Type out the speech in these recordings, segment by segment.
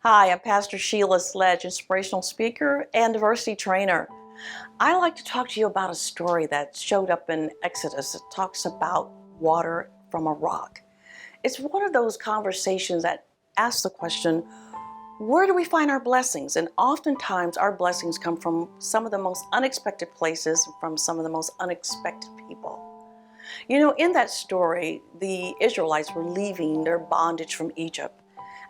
Hi, I'm Pastor Sheila Sledge, inspirational speaker and diversity trainer. I like to talk to you about a story that showed up in Exodus. It talks about water from a rock. It's one of those conversations that asks the question, where do we find our blessings? And oftentimes our blessings come from some of the most unexpected places, from some of the most unexpected people. You know, in that story, the Israelites were leaving their bondage from Egypt.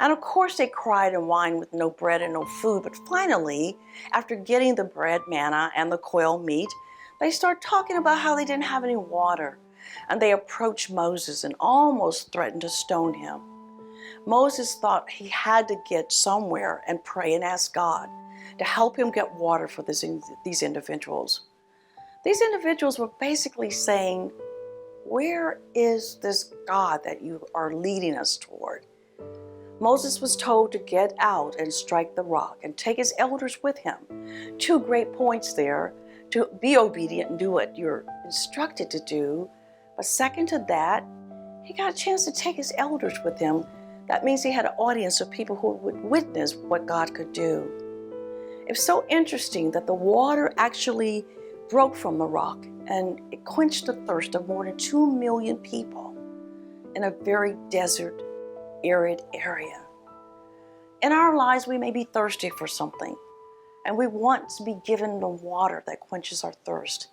And of course, they cried and whined with no bread and no food. But finally, after getting the bread, manna, and the quail meat, they start talking about how they didn't have any water. And they approached Moses and almost threatened to stone him. Moses thought he had to get somewhere and pray and ask God to help him get water for these individuals. These individuals were basically saying, where is this God that you are leading us toward? Moses was told to get out and strike the rock and take his elders with him. 2 great points there: to be obedient and do what you're instructed to do. But second to that, he got a chance to take his elders with him. That means he had an audience of people who would witness what God could do. It's so interesting that the water actually broke from the rock and it quenched the thirst of more than 2 million people in a very desert, arid area. In our lives, we may be thirsty for something, and we want to be given the water that quenches our thirst.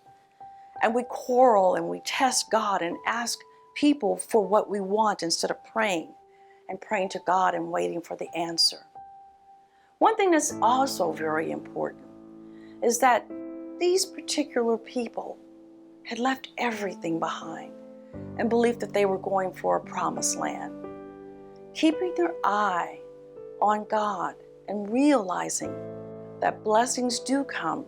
And we quarrel and we test God and ask people for what we want instead of praying to God and waiting for the answer. One thing that's also very important is that these particular people had left everything behind and believed that they were going for a promised land. Keeping their eye on God and realizing that blessings do come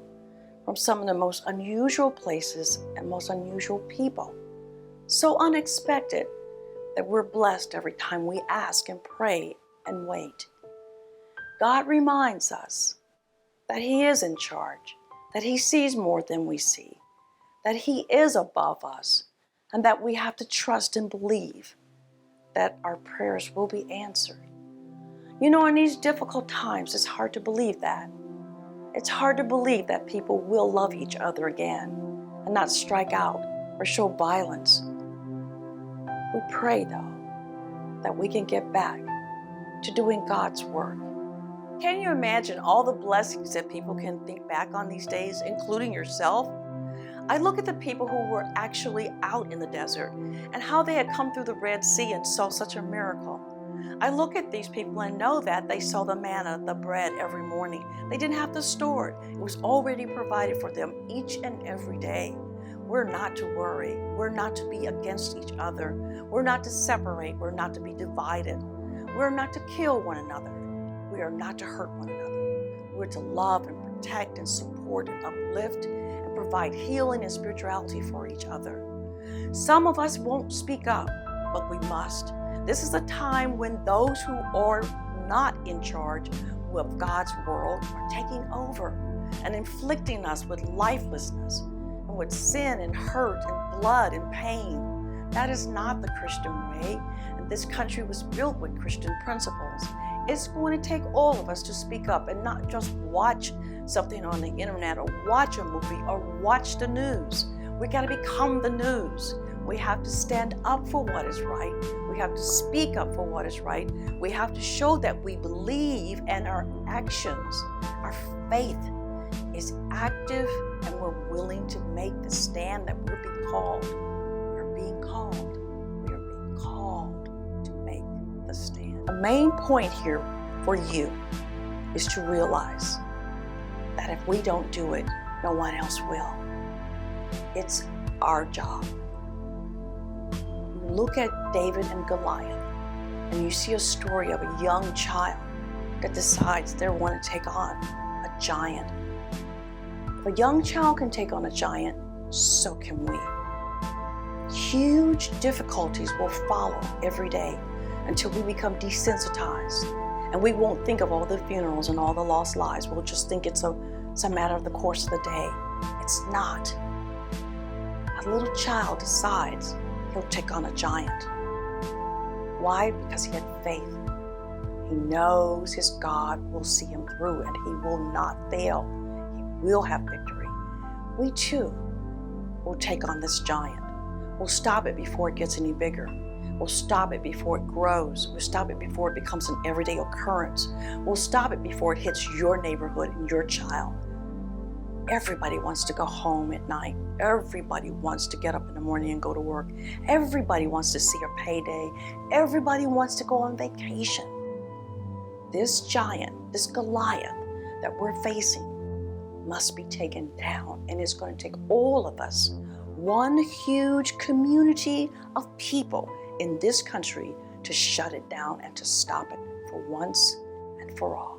from some of the most unusual places and most unusual people. So unexpected that we're blessed every time we ask and pray and wait. God reminds us that He is in charge, that He sees more than we see, that He is above us, and that we have to trust and believe that our prayers will be answered. You know, in these difficult times, it's hard to believe that. It's hard to believe that people will love each other again and not strike out or show violence. We pray, though, that we can get back to doing God's work. Can you imagine all the blessings that people can think back on these days, including yourself? I look at the people who were actually out in the desert and how they had come through the Red Sea and saw such a miracle. I look at these people and know that they saw the manna, the bread, every morning. They didn't have to store it. It was already provided for them each and every day. We're not to worry. We're not to be against each other. We're not to separate. We're not to be divided. We're not to kill one another. We are not to hurt one another. We're to love and protect and support and uplift and provide healing and spirituality for each other. Some of us won't speak up, but we must. This is a time when those who are not in charge of God's world are taking over and inflicting us with lifelessness and with sin and hurt and blood and pain. That is not the Christian way, and this country was built with Christian principles. It's going to take all of us to speak up and not just watch something on the internet or watch a movie or watch the news. We got to become the news. We have to stand up for what is right. We have to speak up for what is right. We have to show that we believe, and our actions, our faith is active, and we're willing to make the stand that we're being called. We're being called. We are being called to make the stand. The main point here for you is to realize that if we don't do it, no one else will. It's our job. You look at David and Goliath, and you see a story of a young child that decides they want to take on a giant. If a young child can take on a giant, so can we. Huge difficulties will follow every day until we become desensitized, and we won't think of all the funerals and all the lost lives. We'll just think it's a matter of the course of the day. It's not. A little child decides he'll take on a giant. Why? Because he had faith. He knows his God will see him through and he will not fail. He will have victory. We too will take on this giant. We'll stop it before it gets any bigger. We'll stop it before it grows. We'll stop it before it becomes an everyday occurrence. We'll stop it before it hits your neighborhood and your child. Everybody wants to go home at night. Everybody wants to get up in the morning and go to work. Everybody wants to see a payday. Everybody wants to go on vacation. This giant, this Goliath that we're facing must be taken down, and it's going to take all of us, one huge community of people in this country, to shut it down and to stop it for once and for all.